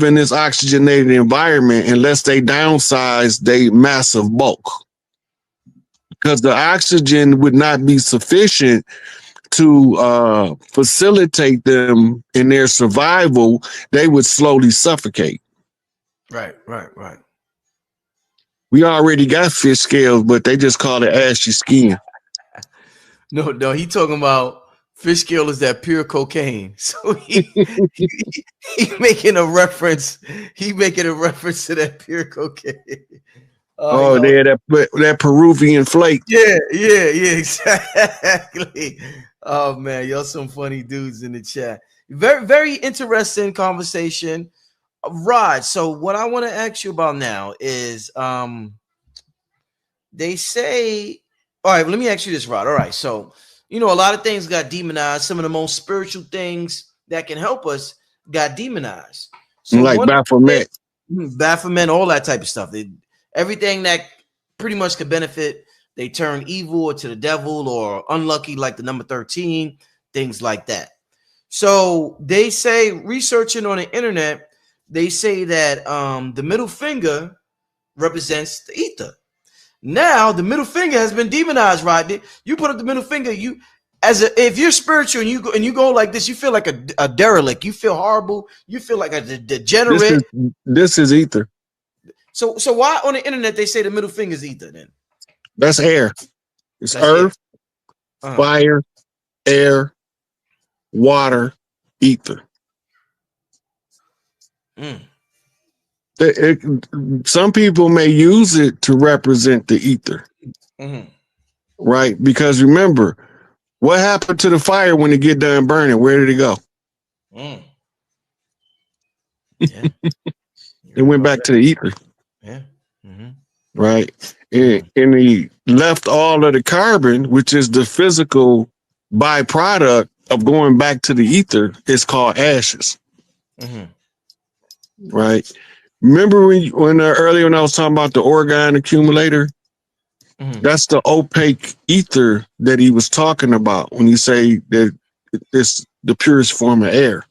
in this oxygenated environment unless they downsize their massive bulk, because the oxygen would not be sufficient to facilitate them in their survival. They would slowly suffocate. Right. We already got fish scales, but they just call it ashy skin. No, he talking about fish scale is that pure cocaine. So he making a reference. He making a reference to that pure cocaine. That Peruvian flake. Yeah, exactly. Oh man, y'all some funny dudes in the chat. Very, very interesting conversation. Rod, so what I want to ask you about now is they say, all right, let me ask you this, Rod. All right, so a lot of things got demonized. Some of the most spiritual things that can help us got demonized. So like Baphomet, all that type of stuff. Everything that pretty much could benefit, they turn evil or to the devil or unlucky, like the number 13, things like that. So they say, researching on the internet, they say that the middle finger represents the ether. Now the middle finger has been demonized, right? You put up the middle finger, if you're spiritual and you go like this, you feel like a derelict. You feel horrible. You feel like a degenerate. This is ether. So why on the internet they say the middle finger is ether then? That's air. It's earth, fire, air, water, ether. Some people may use it to represent the ether, right? Because remember, what happened to the fire when it get done burning? Where did it go? Yeah. It went back to the ether. Yeah. Right. And he left all of the carbon, which is the physical byproduct of going back to the ether. It's called ashes. Right. Remember when earlier when I was talking about the orgone accumulator? That's the opaque ether that he was talking about when you say that it's the purest form of air.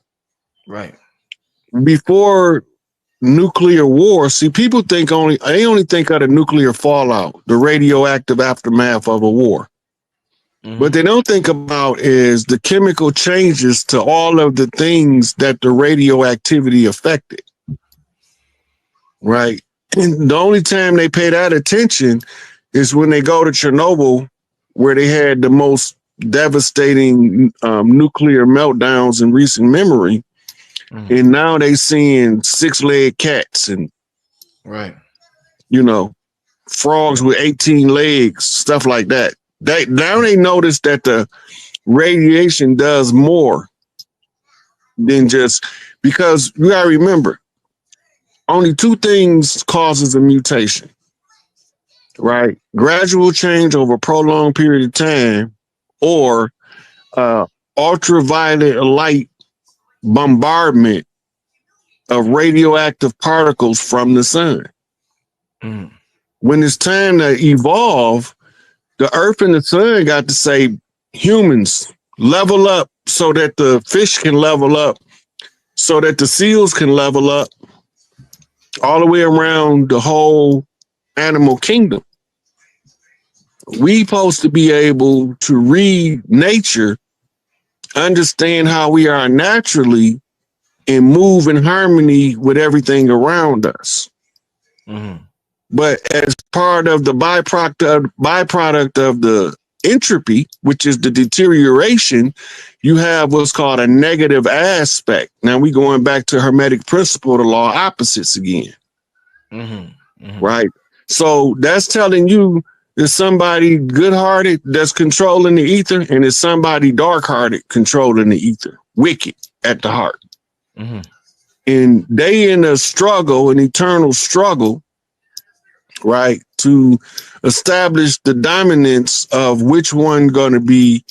Right. Before nuclear war, see, people they only think of the nuclear fallout, the radioactive aftermath of a war. What they don't think about is the chemical changes to all of the things that the radioactivity affected. Right. And the only time they pay that attention is when they go to Chernobyl, where they had the most devastating nuclear meltdowns in recent memory. And now they seeing 6-legged cats and frogs with 18 legs, stuff like that. Now they notice that the radiation does more than just, because you gotta remember, only two things causes a mutation, right? Gradual change over a prolonged period of time, or ultraviolet light bombardment of radioactive particles from the sun. When it's time to evolve, the earth and the sun got to say, humans, level up so that the fish can level up, so that the seals can level up, all the way around the whole animal kingdom. We supposed to be able to read nature, understand how we are naturally, and move in harmony with everything around us. But as part of the byproduct of the entropy, which is the deterioration, you have what's called a negative aspect. Now we going back to Hermetic principle, the law of opposites again. Right? So that's telling you there's somebody good-hearted that's controlling the ether, and there's somebody dark-hearted controlling the ether, wicked at the heart. And they in a struggle, an eternal struggle, right, to establish the dominance of which one going to be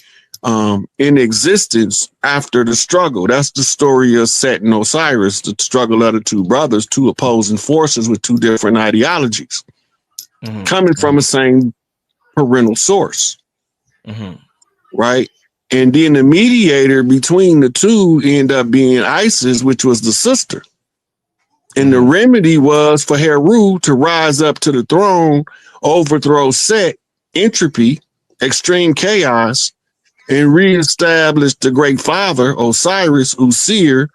in existence after the struggle. That's the story of Set and Osiris, the struggle of the two brothers, two opposing forces with two different ideologies, coming from the same parental source, right? And then the mediator between the two ended up being Isis, which was the sister. And the remedy was for Heru to rise up to the throne, overthrow Set, entropy, extreme chaos, and reestablish the great father, Osiris, Usir,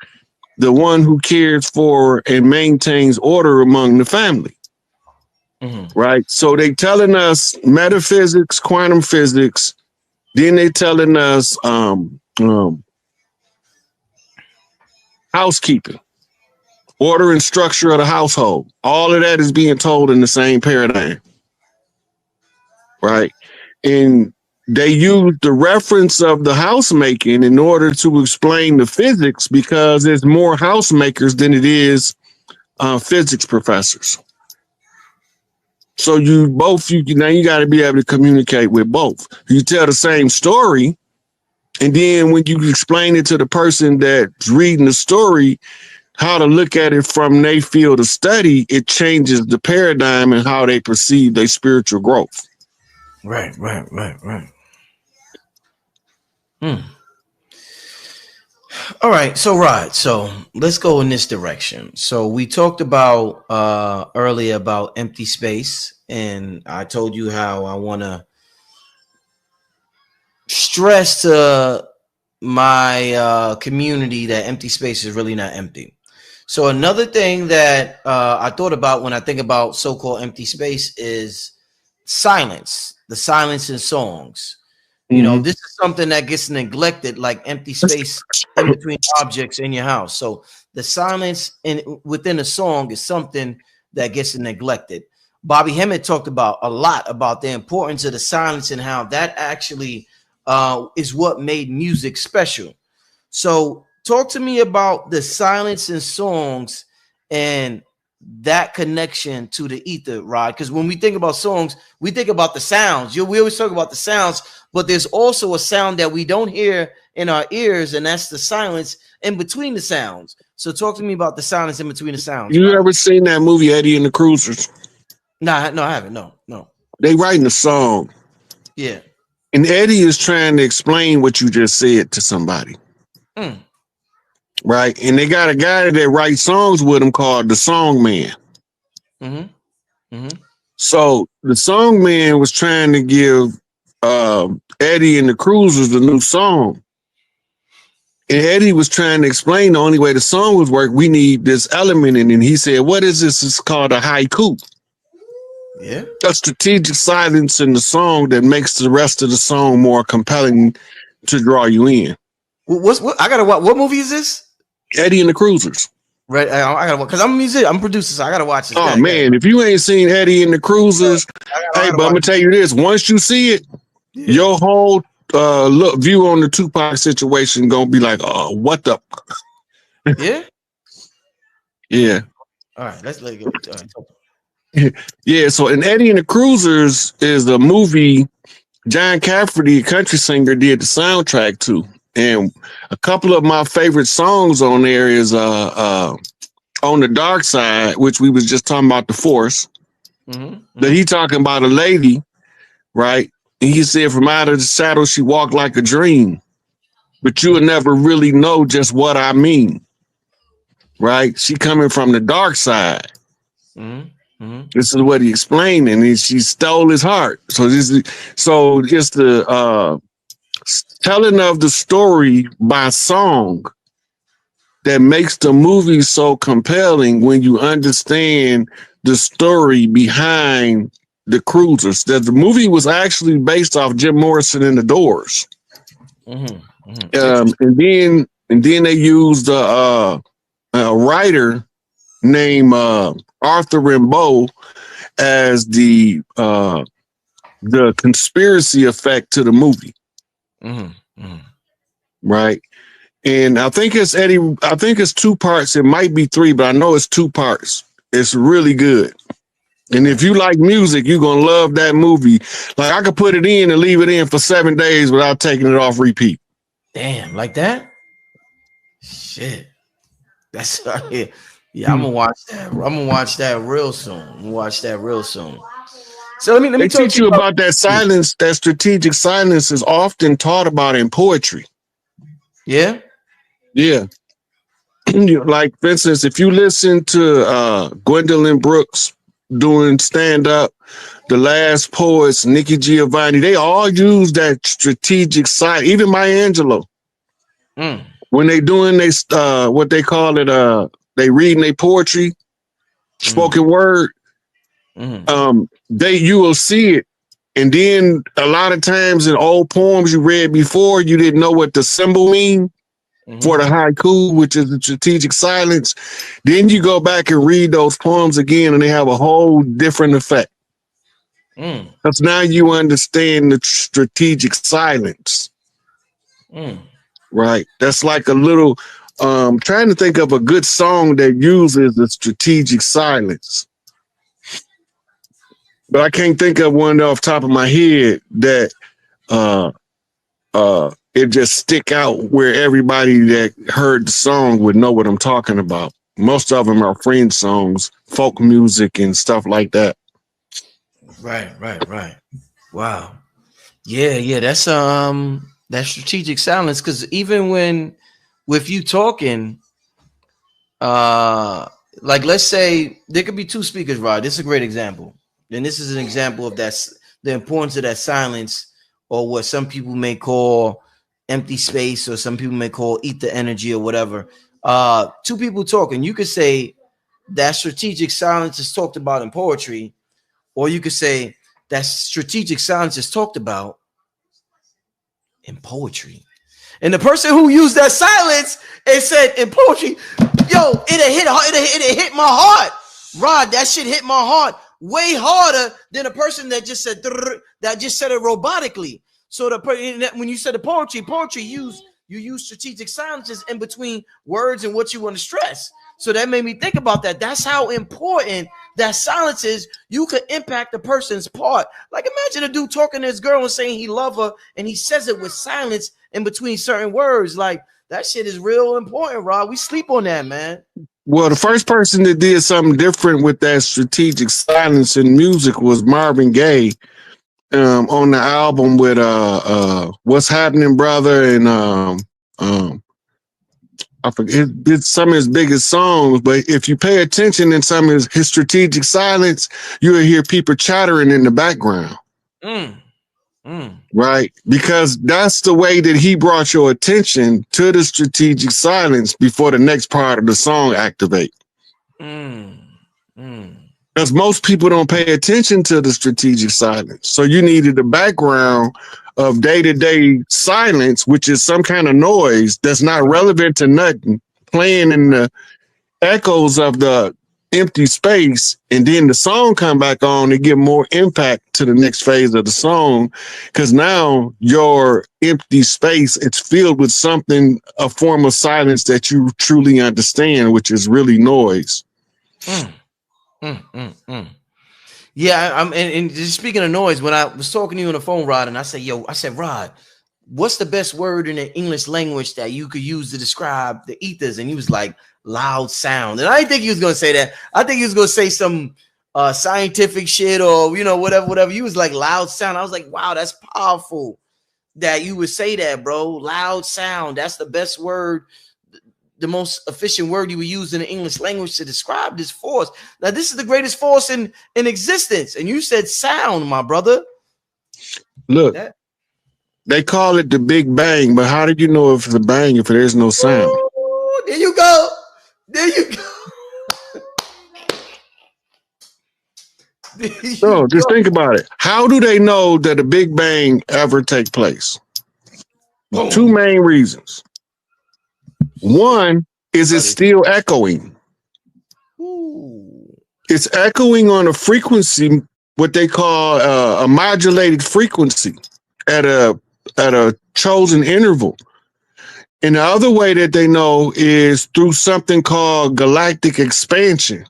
the one who cares for and maintains order among the family. Right? So they telling us metaphysics, quantum physics, then they telling us housekeeping, order and structure of the household. All of that is being told in the same paradigm. Right? And they use the reference of the housemaking in order to explain the physics, because there's more housemakers than it is physics professors. So you now you got to be able to communicate with both. You tell the same story, and then when you explain it to the person that's reading the story, how to look at it from their field of study, it changes the paradigm and how they perceive their spiritual growth. Right. All right, so Rod, so let's go in this direction. So we talked about earlier about empty space, and I told you how I want to stress to my community that empty space is really not empty. So another thing that I thought about when I think about so-called empty space is silence, the silence in songs. You know, this is something that gets neglected, like empty space in between objects in your house. So the silence within a song is something that gets neglected. Bobby Hemmett talked about a lot about the importance of the silence and how that actually is what made music special. So talk to me about the silence in songs and that connection to the ether, Rod. Because when we think about songs, we think about the sounds. We always talk about the sounds, but there's also a sound that we don't hear in our ears, and that's the silence in between the sounds. So talk to me about the silence in between the sounds. You ever seen that movie Eddie and the Cruisers? No, I haven't. No. They writing a song. Yeah. And Eddie is trying to explain what you just said to somebody. Right? And they got a guy that writes songs with him called the Song Man. So the Song Man was trying to give Eddie and the Cruisers a new song. And Eddie was trying to explain the only way the song would work, we need this element in it. And he said, what is this? It's called a haiku. Yeah. A strategic silence in the song that makes the rest of the song more compelling to draw you in. What movie is this? Eddie and the Cruisers. Right. I gotta, because I'm a musician, I'm a producer, so I gotta watch this. Oh man, if you ain't seen Eddie and the Cruisers, but I'm gonna tell you this: once you see it, your whole view on the Tupac situation gonna be like, oh, what the? Yeah. Yeah. All right, let's let it go. Yeah. So, in Eddie and the Cruisers is a movie John Cafferty, a country singer, did the soundtrack to. And a couple of my favorite songs on there is On the Dark Side, which we was just talking about the Force. That he talking about a lady, right? And he said, from out of the shadow, she walked like a dream. But you would never really know just what I mean. Right? She coming from the dark side. This is what he explained, and she stole his heart. So it's the telling of the story by song that makes the movie so compelling when you understand the story behind the Cruisers. That the movie was actually based off Jim Morrison and the Doors. And then they used a writer named Arthur Rimbaud as the conspiracy effect to the movie. Right. And I think it's Eddie. I think it's 2 parts. It might be 3, but I know it's 2 parts. It's really good. And if you like music, you're going to love that movie. Like I could put it in and leave it in for 7 days without taking it off repeat. Damn, like that? Shit. That's yeah, I'm gonna watch that. I'm gonna watch that real soon. So let me teach you about that silence. That strategic silence is often taught about in poetry. Yeah. Yeah. Like, for instance, if you listen to Gwendolyn Brooks doing stand-up, the last poets, Nikki Giovanni, they all use that strategic side. Even Maya Angelou, when they doing what they call it, they reading their poetry, spoken word. You will see it. And then a lot of times in old poems you read before, you didn't know what the symbol mean for the haiku, which is the strategic silence. Then you go back and read those poems again, and they have a whole different effect. Because now you understand the strategic silence. Right? That's like a little, trying to think of a good song that uses the strategic silence. But I can't think of one off the top of my head that it just stick out where everybody that heard the song would know what I'm talking about. Most of them are friend songs, folk music, and stuff like that. Right. Wow. Yeah. That's that strategic silence, because even with you talking, like let's say there could be two speakers, Rod. This is a great example. And this is an example of that's the importance of that silence, or what some people may call empty space, or some people may call ether energy, or whatever. Two people talking, you could say that strategic silence is talked about in poetry, or you could say that strategic silence is talked about in poetry. And the person who used that silence and said in poetry, yo, it hit my heart. Rod, that shit hit my heart way harder than a person that just said it robotically. So when you said the poetry you use strategic silences in between words and what you want to stress. So that made me think about that. That's how important that silence is. You could impact the person's part. Like, imagine a dude talking to his girl and saying he love her, and he says it with silence in between certain words. Like, that shit is real important, Rob. We sleep on that, man. Well, the first person that did something different with that strategic silence in music was Marvin Gaye, on the album with What's Happening, Brother, and I forget, it's some of his biggest songs. But if you pay attention in some of his strategic silence, you will hear people chattering in the background. Right? Because that's the way that he brought your attention to the strategic silence before the next part of the song activate. Because most people don't pay attention to the strategic silence. So you needed the background of day-to-day silence, which is some kind of noise that's not relevant to nothing, playing in the echoes of the empty space, and then the song come back on to give more impact to the next phase of the song, because now your empty space, it's filled with something, a form of silence that you truly understand, which is really noise. Yeah, and just speaking of noise, when I was talking to you on the phone, Rod, and I said, Rod, what's the best word in the English language that you could use to describe the ethers? And he was like, loud sound. And I didn't think he was going to say that. I think he was going to say some scientific shit, or, you know, whatever. He was like, loud sound. I was like, wow, that's powerful that you would say that, bro. Loud sound. That's the best word, the most efficient word you would use in the English language to describe this force. Now, this is the greatest force in existence. And you said sound, my brother. Look, they call it the Big Bang, but how did you know if it's a bang if there's no sound? Ooh, there you go. There you go. No, just think about it. How do they know that a Big Bang ever take place? Boom. Two main reasons. One is it's still echoing. Ooh. It's echoing on a frequency, what they call a modulated frequency at a chosen interval. And the other way that they know is through something called galactic expansion,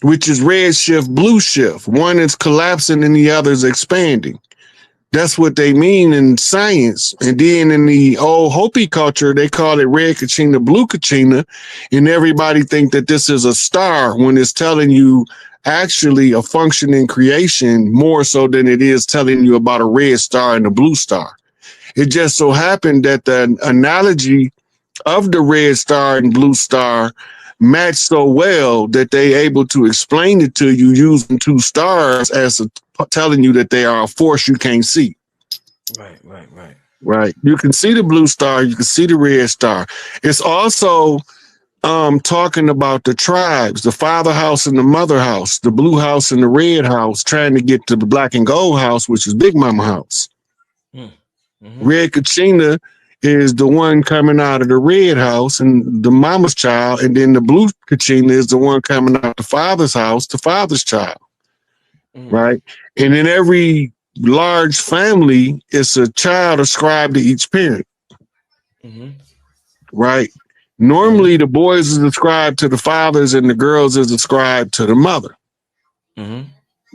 which is red shift, blue shift. One is collapsing and the other is expanding. That's what they mean in science. And then in the old Hopi culture, they call it red Kachina, blue Kachina. And everybody think that this is a star when it's telling you actually a functioning creation more so than it is telling you about a red star and a blue star. It just so happened that the analogy of the red star and blue star match so well that they able to explain it to you using two stars as telling you that they are a force you can't see. Right. You can see the blue star, you can see the red star. It's also talking about the tribes, the father house and the mother house, the blue house and the red house, trying to get to the black and gold house, which is Big Mama house. Red Kachina is the one coming out of the red house and the mama's child, and then the blue Kachina is the one coming out the father's house, the father's child. Right. And in every large family, it's a child ascribed to each parent. Right. Normally, the boys is ascribed to the fathers and the girls is ascribed to the mother.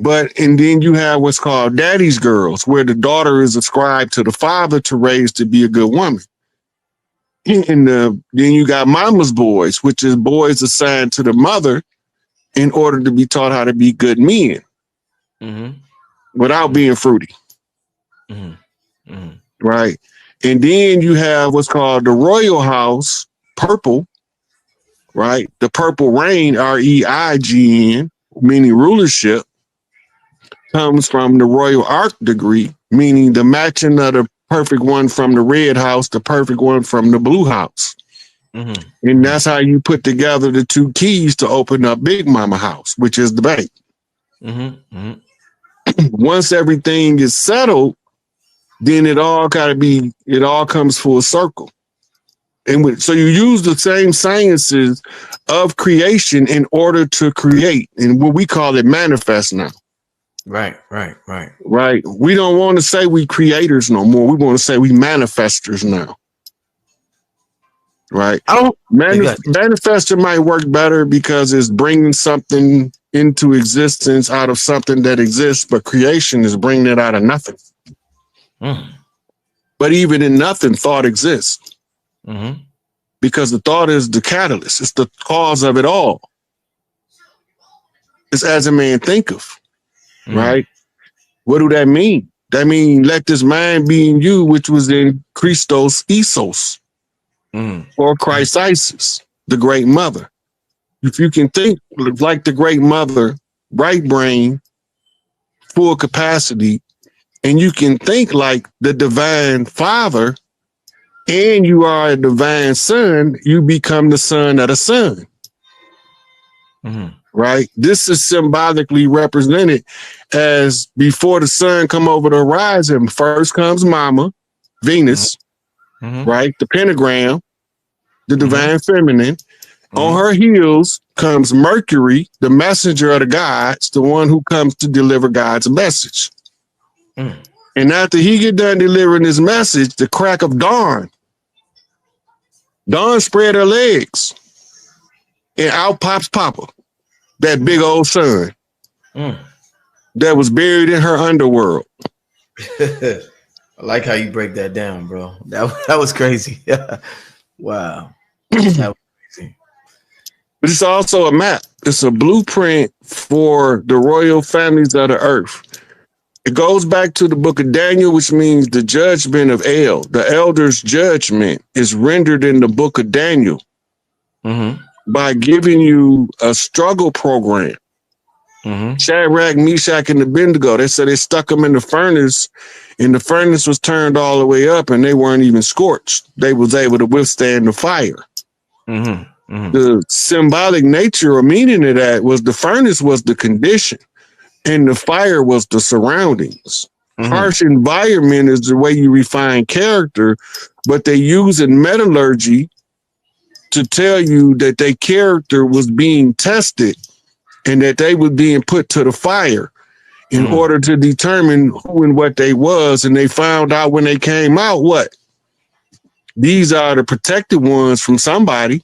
But, and then you have what's called daddy's girls, where the daughter is ascribed to the father to raise to be a good woman. And then you got mama's boys, which is boys assigned to the mother in order to be taught how to be good men without being fruity. Right. And then you have what's called the royal house, purple, right? The purple reign, REIGN, meaning rulership, comes from the royal arc degree, meaning the matching of the perfect one from the red house, the perfect one from the blue house. And that's how you put together the two keys to open up Big Mama house, which is the bank. Once everything is settled, then it all comes full circle. And so you use the same sciences of creation in order to create, and what we call it manifest now. Right. We don't want to say we creators no more. We want to say we manifestors now. Right. Manifester might work better because it's bringing something into existence out of something that exists, but creation is bringing it out of nothing. But even in nothing, thought exists. Because the thought is the catalyst. It's the cause of it all. It's as a man thinketh. Right? What do that mean? That means let this mind be in you, which was in Christos Isos, or Christ Isis, the great mother. If you can think like the great mother, right brain, full capacity, and you can think like the divine father, and you are a divine son, you become the son of the son. Right? This is symbolically represented as before the sun come over the horizon, first comes Mama, Venus, right? The pentagram, the divine feminine. On her heels comes Mercury, the messenger of the gods, the one who comes to deliver God's message. And after he get done delivering his message, the crack of dawn spread her legs, and out pops Papa, that big old sun that was buried in her underworld. I like how you break that down, bro. That was crazy. Wow. That was crazy. But it's also a map. It's a blueprint for the royal families of the earth. It goes back to the book of Daniel, which means the judgment of El. The elder's judgment is rendered in the book of Daniel by giving you a struggle program. Shadrach, Meshach, and Abednego, they said they stuck them in the furnace, and the furnace was turned all the way up, and they weren't even scorched. They was able to withstand the fire. The symbolic nature or meaning of that was the furnace was the condition, and the fire was the surroundings. Harsh environment is the way you refine character, but they use in metallurgy to tell you that their character was being tested and that they were being put to the fire in order to determine who and what they was. And they found out when they came out, what? These are the protected ones from somebody.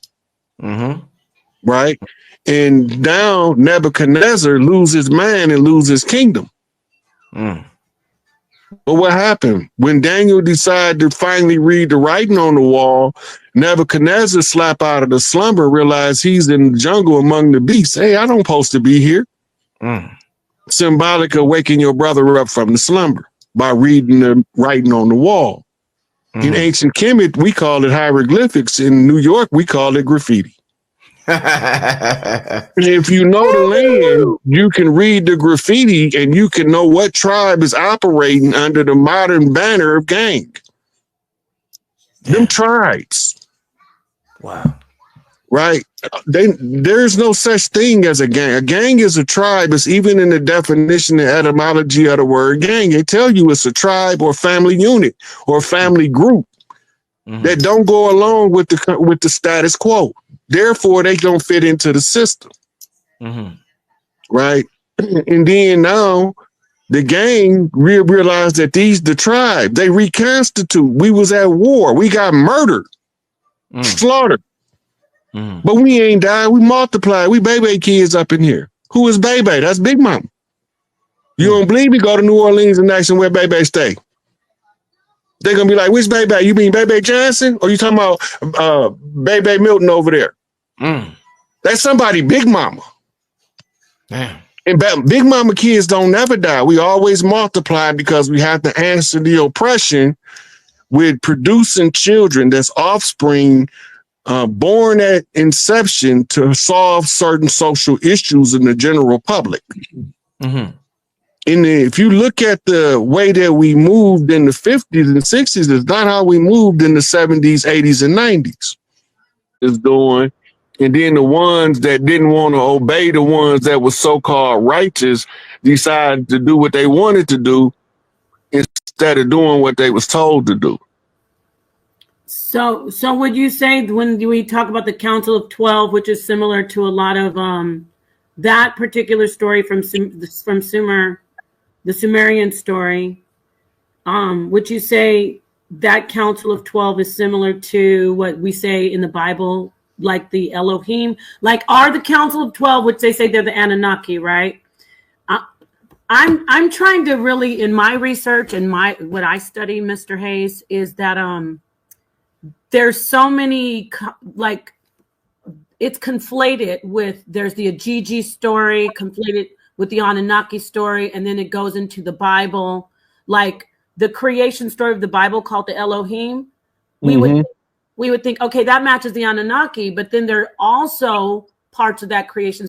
Right? And now Nebuchadnezzar loses man and loses kingdom. But what happened? When Daniel decided to finally read the writing on the wall, Nebuchadnezzar slap out of the slumber, realized he's in the jungle among the beasts. Hey, I don't supposed to be here. Symbolic of waking your brother up from the slumber by reading the writing on the wall. In ancient Kemet, we call it hieroglyphics. In New York, we call it graffiti. If you know the land, you can read the graffiti and you can know what tribe is operating under the modern banner of gang. Them tribes. Wow. Right? There's no such thing as a gang. A gang is a tribe. It's even in the definition and etymology of the word gang. They tell you it's a tribe or family unit or family group that don't go along with the status quo. Therefore, they don't fit into the system. Right? And then now the gang realized that the tribe, they reconstitute. We was at war. We got murdered, slaughtered. But we ain't died. We multiplied. We baby kids up in here. Who is baby? That's Big Mama. You don't believe me? Go to New Orleans and ask them where baby stay. They're going to be like, which baby? You mean Baby Johnson? Or you talking about Baby Milton over there? That's somebody Big Mama. Damn. And Big Mama kids don't never die. We always multiply because we have to answer the oppression with producing children that's offspring born at inception to solve certain social issues in the general public. If you look at the way that we moved in the 50s and 60s, it's not how we moved in the 70s, 80s, and 90s. Is doing. And then the ones that didn't want to obey the ones that were so-called righteous decided to do what they wanted to do instead of doing what they was told to do. So would you say when we talk about the Council of 12, which is similar to a lot of that particular story from Sumer, the Sumerian story, would you say that Council of 12 is similar to what we say in the Bible, like the Elohim? Like, are the Council of 12, which they say they're the Anunnaki, right? I'm trying to really, in my research and what I study, Mr. Hayes, is that there's so many, like, it's conflated with, there's the Ajiji story conflated with the Anunnaki story, and then it goes into the Bible, like the creation story of the Bible called the Elohim. We would think, okay, that matches the Anunnaki, but then there are also parts of that creation